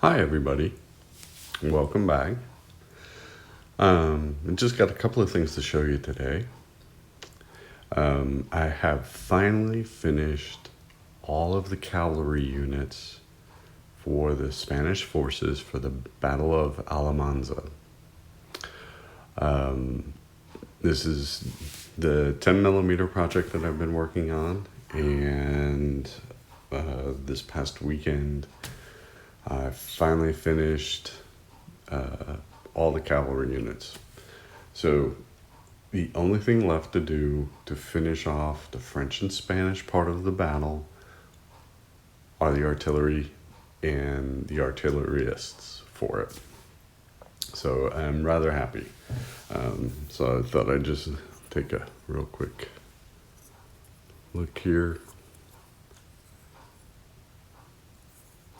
Hi everybody, welcome back. I just got a couple of things to show you today. I have finally finished all of the cavalry units for the Spanish forces for the Battle of Almanza. This is the 10mm project that I've been working on, and this past weekend I finally finished all the cavalry units. So the only thing left to do to finish off the French and Spanish part of the battle are the artillery and the artillerists for it. So I'm rather happy. So I thought I'd just take a real quick look here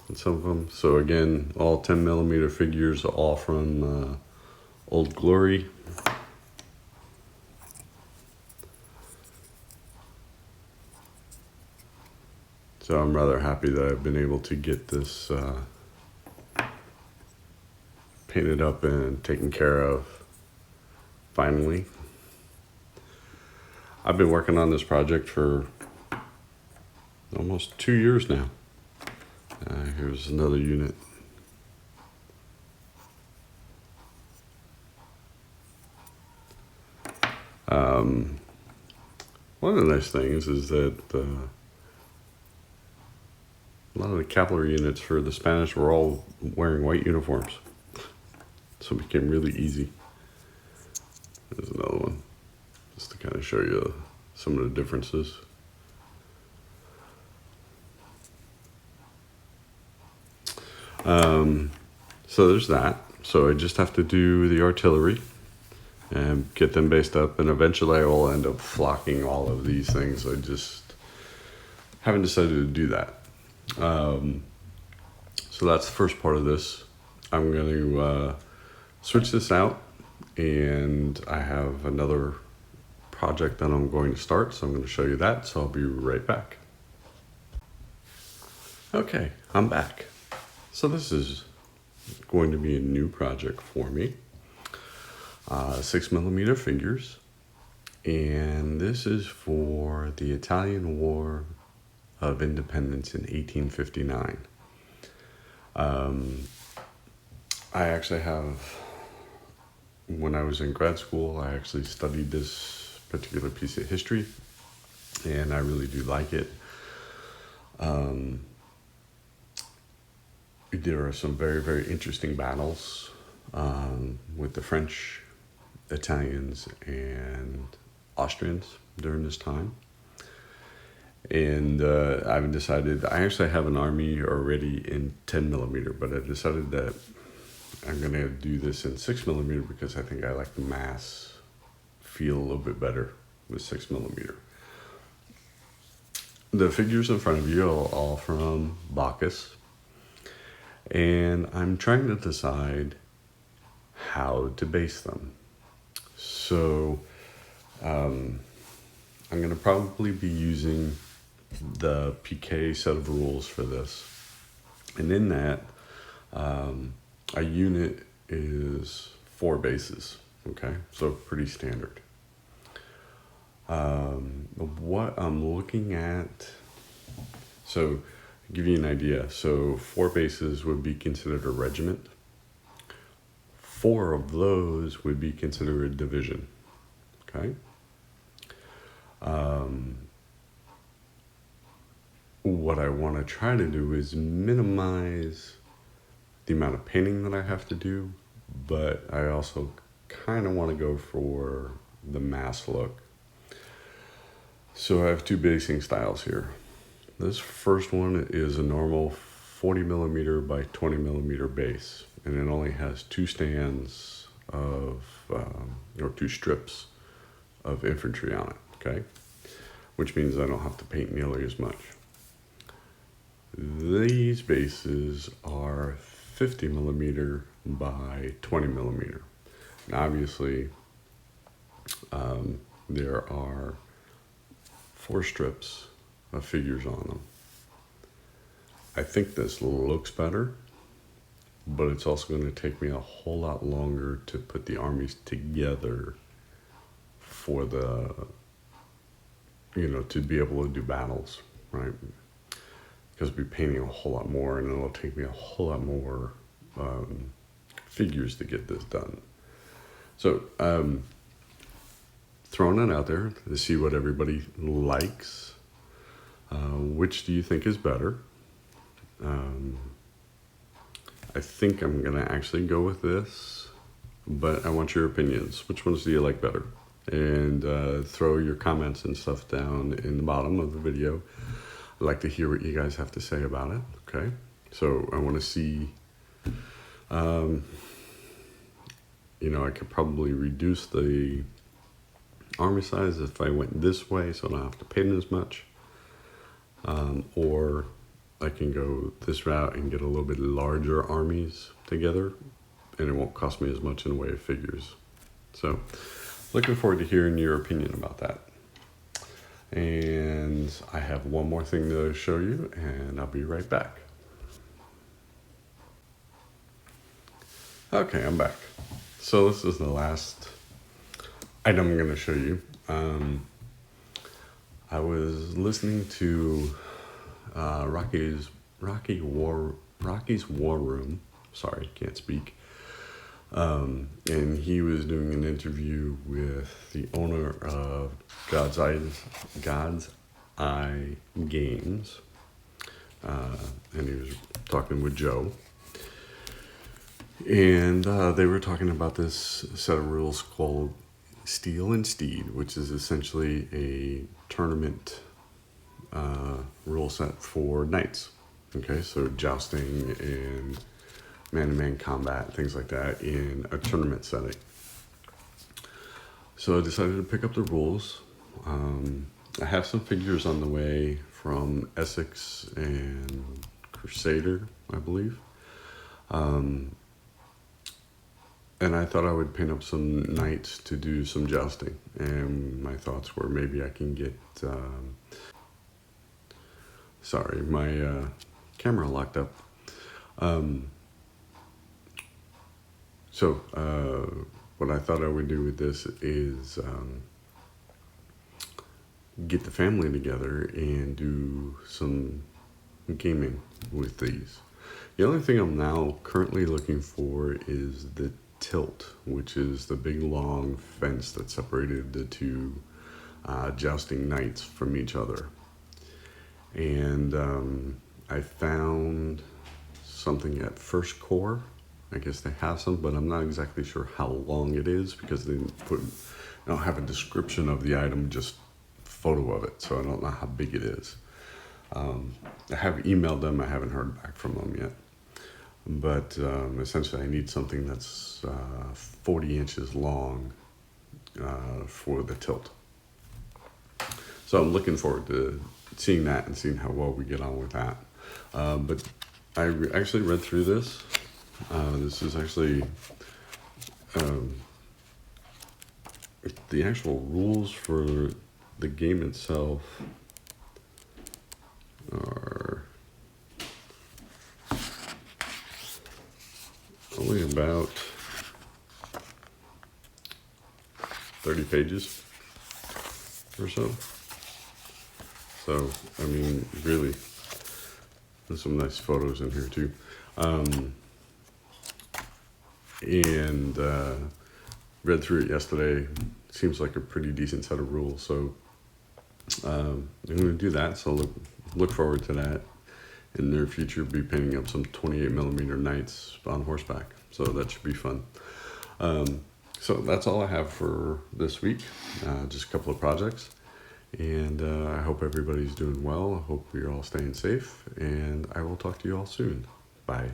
at some of them. So again, all 10mm figures, all from Old Glory. So I'm rather happy that I've been able to get this painted up and taken care of finally. I've been working on this project for almost 2 years now. Here's another unit. One of the nice things is that a lot of the cavalry units for the Spanish were all wearing white uniforms, so it became really easy. There's another one, just to kind of show you some of the differences. So there's that. So I just have to do the artillery and get them based up, and eventually I will end up flocking all of these things. I just haven't decided to do that. So that's the first part of this. I'm going to switch this out, and I have another project that I'm going to start, so I'm going to show you that. So I'll be right back. Okay, I'm back. So this is going to be a new project for me. 6mm figures, and this is for the Italian War of Independence in 1859. I actually have, when I was in grad school, I actually studied this particular piece of history, and I really do like it. There are some very, very interesting battles with the French, Italians, and Austrians during this time. And I've decided, I actually have an army already in 10mm, but I decided that I'm going to do this in 6mm because I think I like the mass feel a little bit better with 6mm. The figures in front of you are all from Bacchus, and I'm trying to decide how to base them. So I'm going to probably be using the PK set of rules for this, and in that a unit is 4 bases. Okay, so pretty standard. What I'm looking at, so to give you an idea, so 4 bases would be considered a regiment. 4 of those would be considered a division. Okay. What I want to try to do is minimize the amount of painting that I have to do, but I also kind of want to go for the mass look. So I have 2 basing styles here. This first one is a normal 40mm by 20mm base, and it only has 2 stands of, or 2 strips of infantry on it, okay? Which means I don't have to paint nearly as much. These bases are 50mm by 20mm. And obviously, there are 4 strips of figures on them. I think this looks better, but it's also going to take me a whole lot longer to put the armies together for the, to be able to do battles, right? Because I'll be painting a whole lot more, and it'll take me a whole lot more figures to get this done. So, throwing it out there to see what everybody likes. Which do you think is better? I think I'm going to actually go with this, but I want your opinions. Which ones do you like better? And throw your comments and stuff down in the bottom of the video. I'd like to hear what you guys have to say about it, okay? So I want to see, I could probably reduce the army size if I went this way so I don't have to paint as much. Or I can go this route and get a little bit larger armies together, and it won't cost me as much in the way of figures. So, looking forward to hearing your opinion about that. And I have one more thing to show you, and I'll be right back. Okay, I'm back. So this is the last item I'm going to show you. I was listening to Rocky's War Room. Sorry, can't speak. And he was doing an interview with the owner of God's Eye Games, and he was talking with Joe. And they were talking about this set of rules called Steel and Steed, which is essentially a tournament rule set for knights. Okay, so jousting and man-to-man combat, things like that in a tournament setting. So I decided to pick up the rules. I have some figures on the way from Essex and Crusader, I believe. And I thought I would paint up some knights to do some jousting. And my thoughts were maybe I can get... sorry, my camera locked up. So what I thought I would do with this is get the family together and do some gaming with these. The only thing I'm now currently looking for is the tilt, which is the big long fence that separated the two jousting knights from each other. And I found something at First Corps. I guess they have some, but I'm not exactly sure how long it is because they don't have a description of the item, just photo of it, so I don't know how big it is. I have emailed them. I haven't heard back from them yet. But essentially I need something that's 40 inches long for the tilt. So I'm looking forward to seeing that and seeing how well we get on with that. But I actually read through this. This is actually the actual rules for the game itself are only about 30 pages or so. So, I mean, really, there's some nice photos in here too. And read through it yesterday. Seems like a pretty decent set of rules. So I'm going to do that. So look forward to that. In the near future, be painting up some 28mm knights on horseback. So that should be fun. So that's all I have for this week. Just a couple of projects. And I hope everybody's doing well. I hope you're all staying safe. And I will talk to you all soon. Bye.